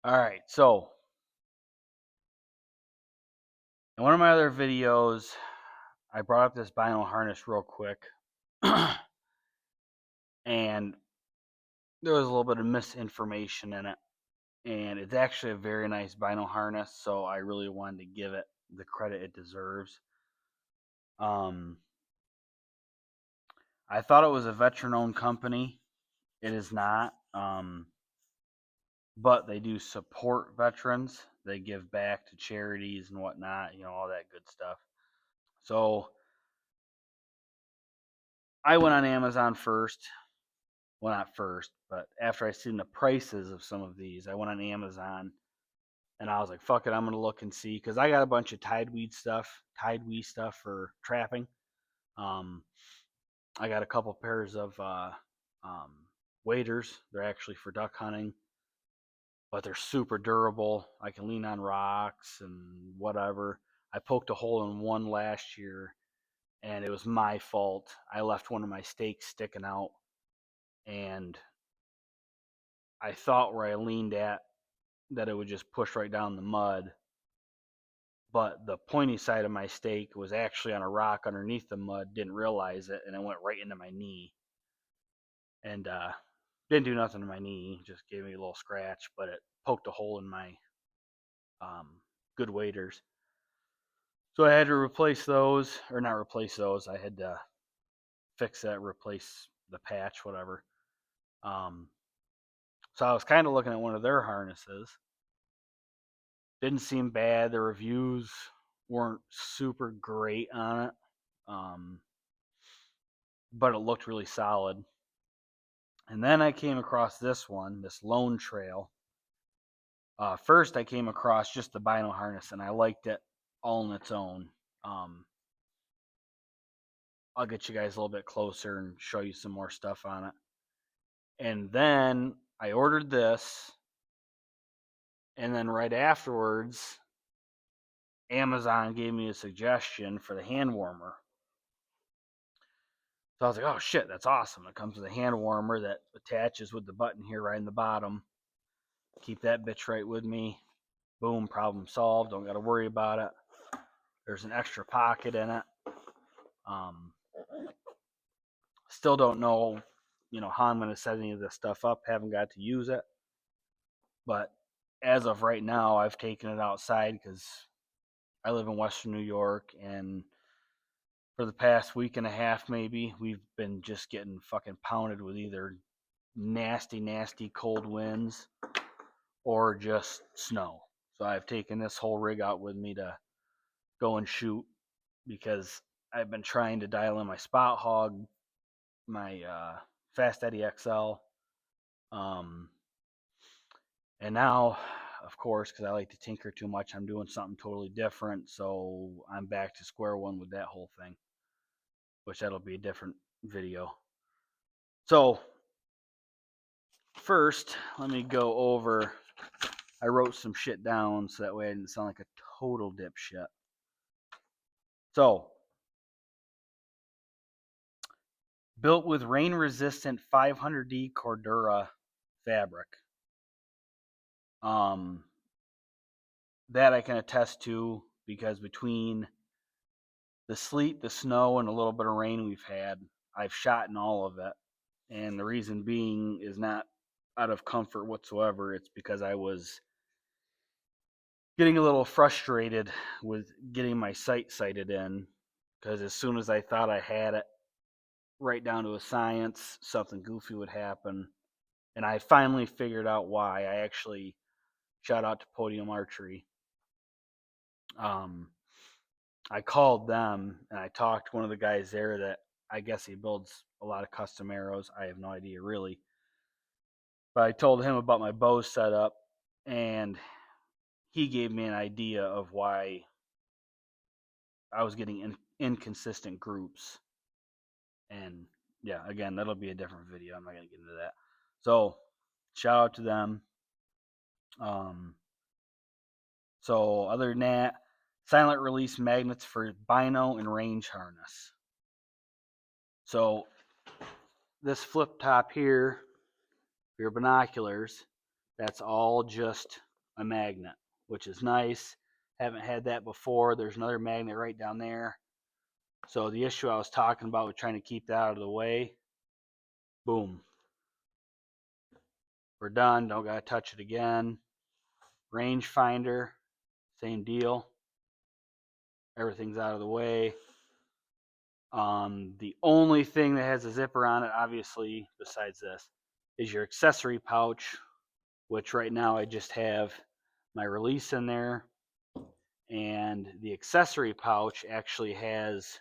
All right, so in one of my other videos, I brought up this BINO harness real quick, and there was a little bit of misinformation in it. And it's actually a very nice BINO harness, so I really wanted to give it the credit it deserves. I thought it was a veteran-owned company. It is not, but they do support veterans. They give back to charities and whatnot, all that good stuff. So I went on Amazon first. Well, not first, but after I seen the prices of some of these, I went on Amazon and I was like, fuck it, I'm gonna look and see, because I got a bunch of tideweed stuff for trapping. I got a couple pairs of waders. They're actually for duck hunting, but they're super durable. I can lean on rocks and whatever. I poked a hole in one last year, and it was my fault. I left one of my stakes sticking out, and I thought where I leaned at that it would just push right down the mud, but the pointy side of my stake was actually on a rock underneath the mud. Didn't realize it, and it went right into my knee, and didn't do nothing to my knee. Just gave me a little scratch, but it poked a hole in my good waders. So I had to replace those, or not replace those. I had to fix that, replace the patch, whatever. So I was kind of looking at one of their harnesses. Didn't seem bad. The reviews weren't super great on it, but it looked really solid. And then I came across this one, this Lone Trail. First, I came across just the BINO harness, and I liked it all on its own. I'll get you guys a little bit closer and show you some more stuff on it. And then I ordered this, and then right afterwards, Amazon gave me a suggestion for the hand warmer. So I was like, oh shit, that's awesome. It comes with a hand warmer that attaches with the button here right in the bottom. Keep that bitch right with me. Boom, problem solved. Don't got to worry about it. There's an extra pocket in it. Still don't know, how I'm going to set any of this stuff up. Haven't got to use it. But as of right now, I've taken it outside because I live in Western New York, and for the past week and a half, maybe, we've been just getting fucking pounded with either nasty, nasty cold winds or just snow. So I've taken this whole rig out with me to go and shoot, because I've been trying to dial in my Spot Hog, my Fast Eddie XL, and now, of course, because I like to tinker too much, I'm doing something totally different. So I'm back to square one with that whole thing, which that'll be a different video. So first, let me go over. I wrote some shit down so that way I didn't sound like a total dipshit. So, built with rain-resistant 500D Cordura fabric. That I can attest to, because between the sleet, the snow, and a little bit of rain we've had, I've shot in all of it. And the reason being is not out of comfort whatsoever. It's because I was getting a little frustrated with getting my sight sighted in, because as soon as I thought I had it right down to a science, something goofy would happen. And I finally figured out why. I actually, shout out to Podium Archery. I called them and I talked to one of the guys there that I guess he builds a lot of custom arrows. I have no idea really. But I told him about my bow setup, and he gave me an idea of why I was getting inconsistent groups. And yeah, again, that'll be a different video. I'm not going to get into that. So shout out to them. So other than that, silent release magnets for BINO and range harness. So this flip top here, your binoculars, that's all just a magnet, which is nice. Haven't had that before. There's another magnet right down there. So the issue I was talking about with trying to keep that out of the way, boom. We're done. Don't gotta touch it again. Rangefinder, same deal. Everything's out of the way. The only thing that has a zipper on it, obviously, besides this, is your accessory pouch, which right now I just have my release in there. And the accessory pouch actually has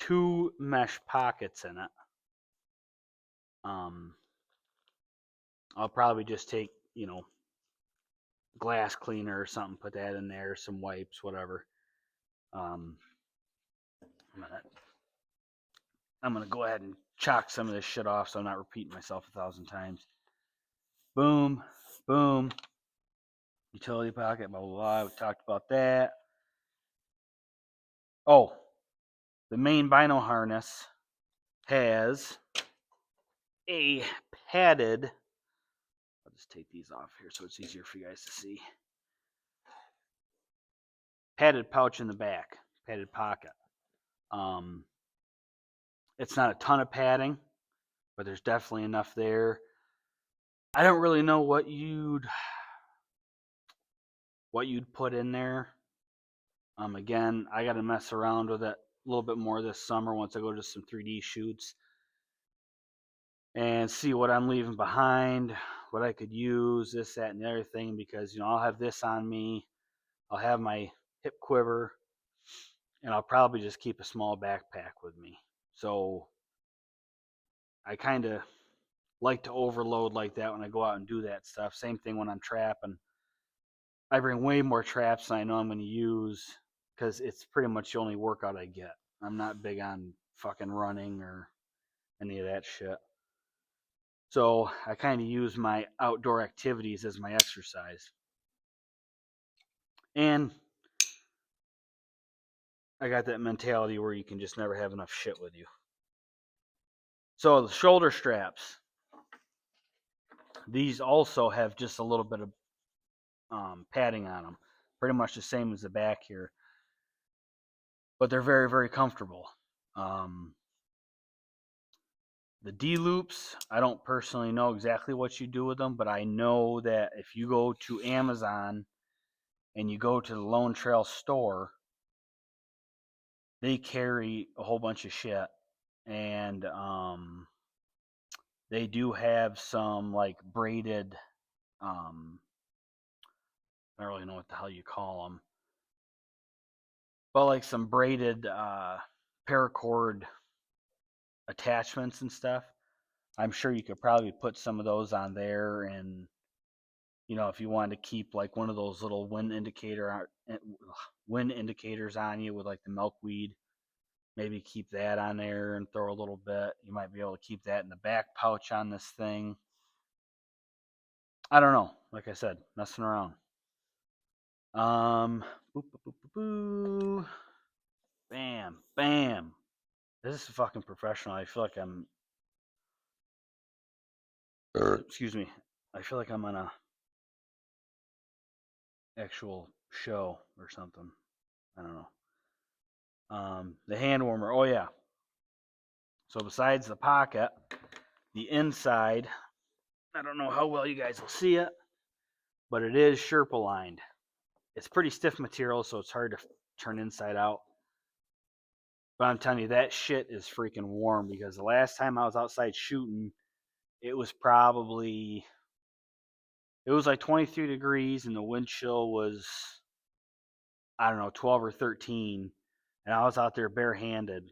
2 mesh pockets in it. I'll probably just take, glass cleaner or something, put that in there, some wipes, whatever. I'm gonna go ahead and chalk some of this shit off so I'm not repeating myself 1,000 times. Boom, boom. Utility pocket, blah, blah, blah. We talked about that. Oh, the main BINO harness has a padded, I'll just take these off here so it's easier for you guys to see. Padded pouch in the back, padded pocket. It's not a ton of padding, but there's definitely enough there. I don't really know what you'd put in there. Again, I got to mess around with it a little bit more this summer once I go to some 3D shoots and see what I'm leaving behind, what I could use, this, that, and the other thing, because I'll have this on me, I'll have my hip quiver, and I'll probably just keep a small backpack with me. So I kind of like to overload like that when I go out and do that stuff. Same thing when I'm trapping. I bring way more traps than I know I'm going to use because it's pretty much the only workout I get. I'm not big on fucking running or any of that shit. So I kind of use my outdoor activities as my exercise. And I got that mentality where you can just never have enough shit with you. So the shoulder straps, these also have just a little bit of padding on them. Pretty much the same as the back here. But they're very, very comfortable. The D-loops, I don't personally know exactly what you do with them, but I know that if you go to Amazon and you go to the Lone Trail store, they carry a whole bunch of shit. And they do have some like braided, I don't really know what the hell you call them, but like some braided paracord attachments and stuff. I'm sure you could probably put some of those on there, and if you wanted to keep like one of those little wind indicators on you with like the milkweed, maybe keep that on there and throw a little bit. You might be able to keep that in the back pouch on this thing. I don't know. Like I said, messing around. Boop, boop, boop, boop, boo. Bam, bam. This is fucking professional. I feel like I'm. Excuse me. I feel like I'm on a actual show or something. I don't know. The hand warmer. Oh yeah. So besides the pocket, the inside. I don't know how well you guys will see it, but it is Sherpa lined. It's pretty stiff material, so it's hard to turn inside out. But I'm telling you, that shit is freaking warm, because the last time I was outside shooting, it was like 23 degrees and the wind chill was, I don't know, 12 or 13. And I was out there barehanded.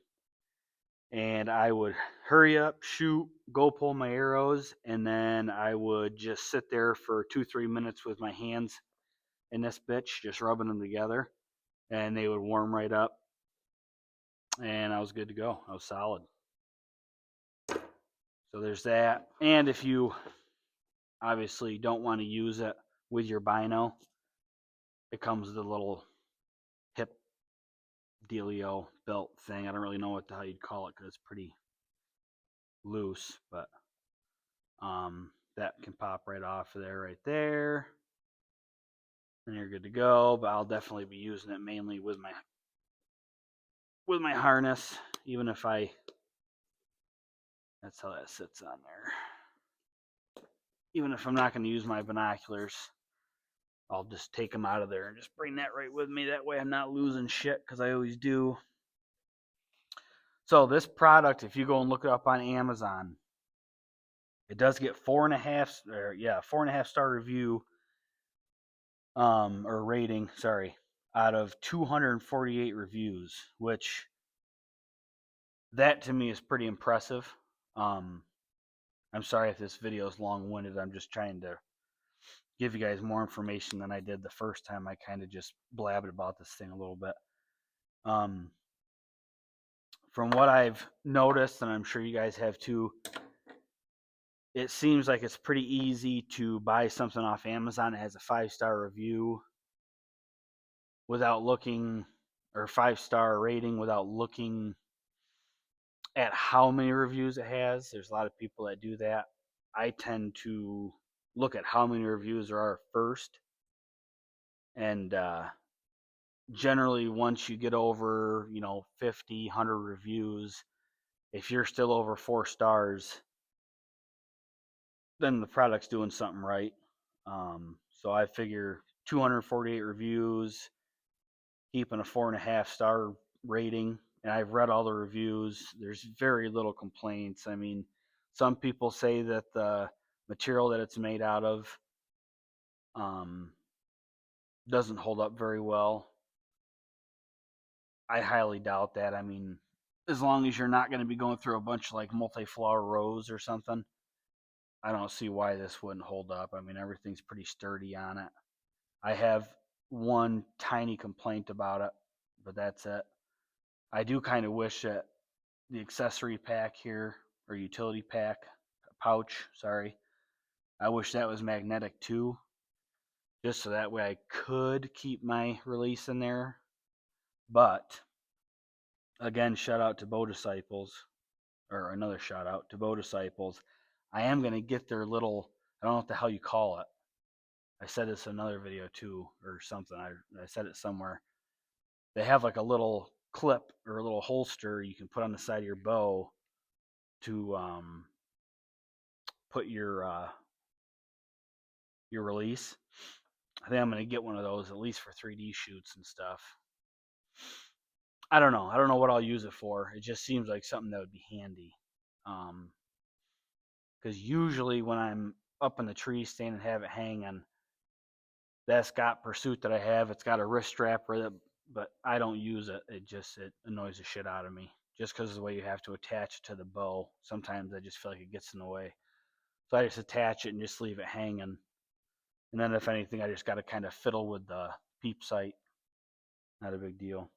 And I would hurry up, shoot, go pull my arrows, and then I would just sit there for 2-3 minutes with my hands in this bitch, just rubbing them together, and they would warm right up, and I was good to go. I was solid. So there's that. And if you obviously don't want to use it with your bino, it comes with a little hip dealio belt thing. I don't really know what the hell you'd call it because it's pretty loose, but that can pop right off of there, right there. and you're good to go. But I'll definitely be using it mainly with my harness, even if that's how that sits on there. Even if I'm not going to use my binoculars, I'll just take them out of there and just bring that right with me. That way I'm not losing shit, because I always do. So this product, if you go and look it up on Amazon, it does get 4.5 star review, or rating, sorry, out of 248 reviews, which that to me is pretty impressive. I'm sorry if this video is long-winded. I'm just trying to give you guys more information than I did the first time. I kind of just blabbed about this thing a little bit. From what I've noticed, and I'm sure you guys have too, it seems like it's pretty easy to buy something off Amazon that has a 5-star review without looking, or 5-star rating without looking at how many reviews it has. There's a lot of people that do that. I tend to look at how many reviews there are first, and generally once you get over 50, 100 reviews, if you're still over 4 stars, then the product's doing something right. So I figure 248 reviews, keeping a 4.5-star rating, and I've read all the reviews. There's very little complaints. I mean, some people say that the material that it's made out of doesn't hold up very well. I highly doubt that. I mean, as long as you're not going to be going through a bunch of like multi-flower rows or something, I don't see why this wouldn't hold up. I mean, everything's pretty sturdy on it. I have one tiny complaint about it, but that's it. I do kind of wish that the accessory pack here, or utility pack, pouch, sorry, I wish that was magnetic too, just so that way I could keep my release in there. But again, shout out to Bow Disciples, or another shout out to Bow Disciples. I am going to get their little, I don't know what the hell you call it. I said this in another video too, or something. I said it somewhere. They have like a little clip or a little holster you can put on the side of your bow to put your release. I think I'm going to get one of those, at least for 3D shoots and stuff. I don't know. I don't know what I'll use it for. It just seems like something that would be handy. Because usually when I'm up in the tree stand and have it hanging, that Scott Pursuit that I have, it's got a wrist strap with it, but I don't use it. It annoys the shit out of me. Just because of the way you have to attach it to the bow. Sometimes I just feel like it gets in the way. So I just attach it and just leave it hanging. And then if anything, I just got to kind of fiddle with the peep sight. Not a big deal.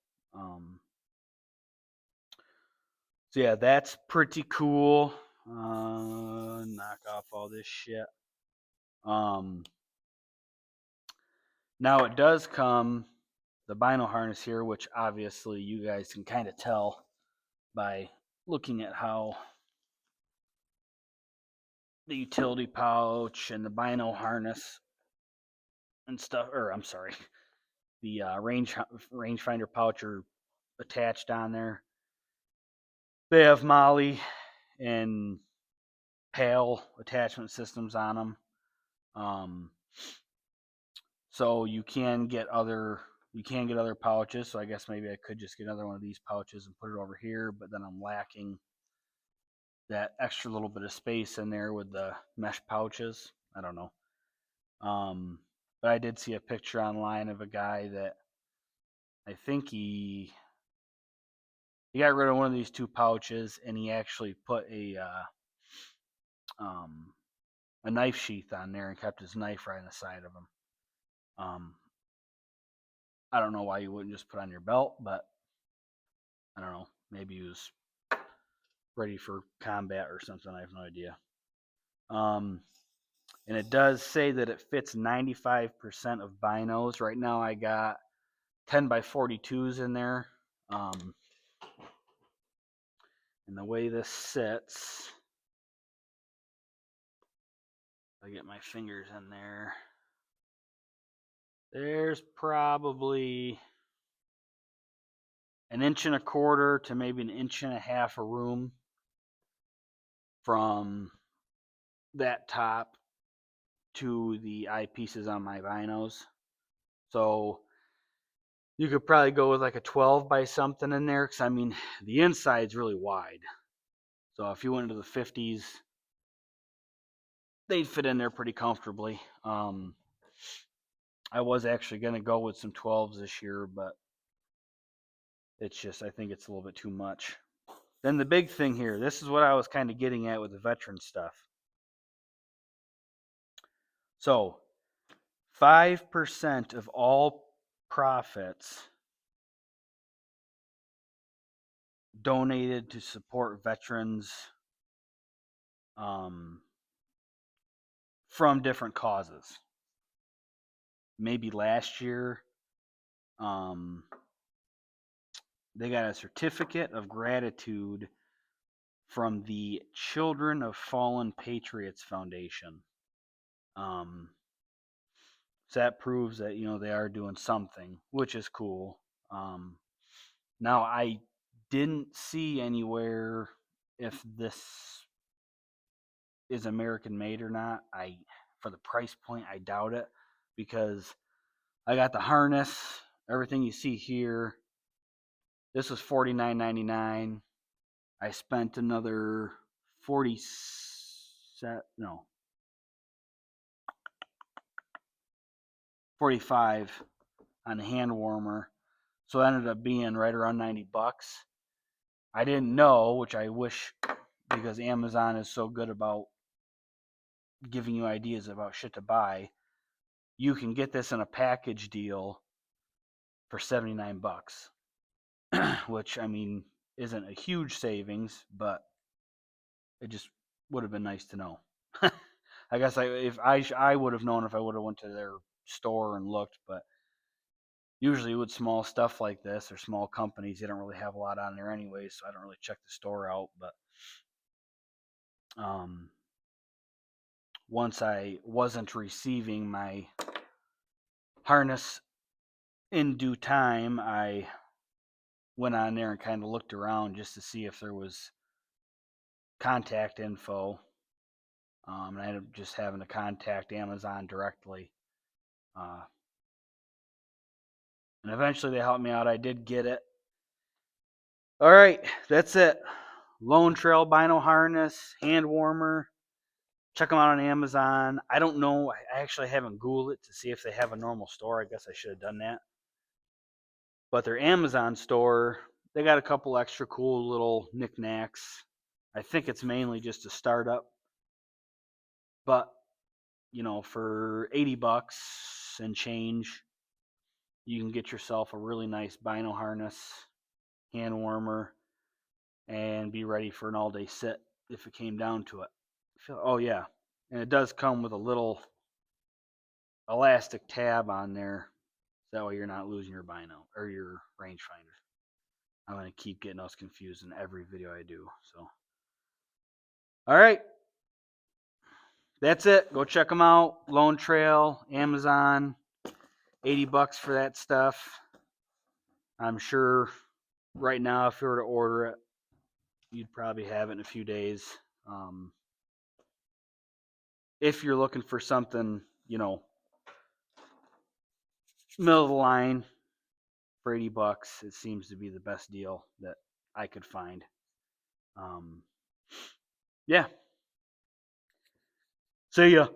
So yeah, that's pretty cool. Knock off all this shit. Now it does come, the BINO harness here, which obviously you guys can kind of tell by looking at how the utility pouch and the BINO harness and stuff, or I'm sorry, the rangefinder pouch are attached on there. They have Molly and PAL attachment systems on them. So you can get other pouches. So I guess maybe I could just get another one of these pouches and put it over here, but then I'm lacking that extra little bit of space in there with the mesh pouches. I don't know. But I did see a picture online of a guy that I think he got rid of one of these 2 pouches, and he actually put a knife sheath on there and kept his knife right on the side of him. I don't know why you wouldn't just put on your belt, but I don't know. Maybe he was ready for combat or something. I have no idea. And it does say that it fits 95% of binos. Right now I got 10x42s in there. And the way this sits, I get my fingers in there. there's probably an inch and a quarter to maybe an inch and a half of room from that top to the eyepieces on my binos. So you could probably go with like a 12 by something in there, because I mean the inside's really wide. So if you went into the 50s, they'd fit in there pretty comfortably. I was actually going to go with some 12s this year, but it's just, I think it's a little bit too much. Then the big thing here, this is what I was kind of getting at with the veteran stuff. So 5% of all profits donated to support veterans from different causes. Maybe last year, they got a certificate of gratitude from the Children of Fallen Patriots Foundation. So that proves that, you know, they are doing something, which is cool. Now, I didn't see anywhere if this is American made or not. For the price point, I doubt it, because I got the harness, everything you see here. This was $49.99. I spent another 45 on the hand warmer. So it ended up being right around $90. I didn't know, which I wish, because Amazon is so good about giving you ideas about shit to buy. You can get this in a package deal for $79, which, I mean, isn't a huge savings, but it just would have been nice to know. I guess I would have known if I would have went to their store and looked, but usually with small stuff like this or small companies, they don't really have a lot on there anyway, so I don't really check the store out. But once I wasn't receiving my harness in due time, I went on there and kind of looked around just to see if there was contact info. And I ended up just having to contact Amazon directly. And eventually they helped me out. I did get it. All right, that's it. Lone Trail BINO harness, hand warmer. Check them out on Amazon. I don't know. I actually haven't Googled it to see if they have a normal store. I guess I should have done that. But their Amazon store, they got a couple extra cool little knickknacks. I think it's mainly just a startup. But, you know, for $80 and change, you can get yourself a really nice BINO harness, hand warmer, and be ready for an all-day sit if it came down to it. Oh, yeah. And it does come with a little elastic tab on there. So that way you're not losing your bino or your rangefinder. I'm going to keep getting us confused in every video I do. So, all right. That's it. Go check them out. Lone Trail, Amazon, $80 for that stuff. I'm sure right now, if you were to order it, you'd probably have it in a few days. If you're looking for something, you know, middle of the line for $80, it seems to be the best deal that I could find. Yeah. See ya.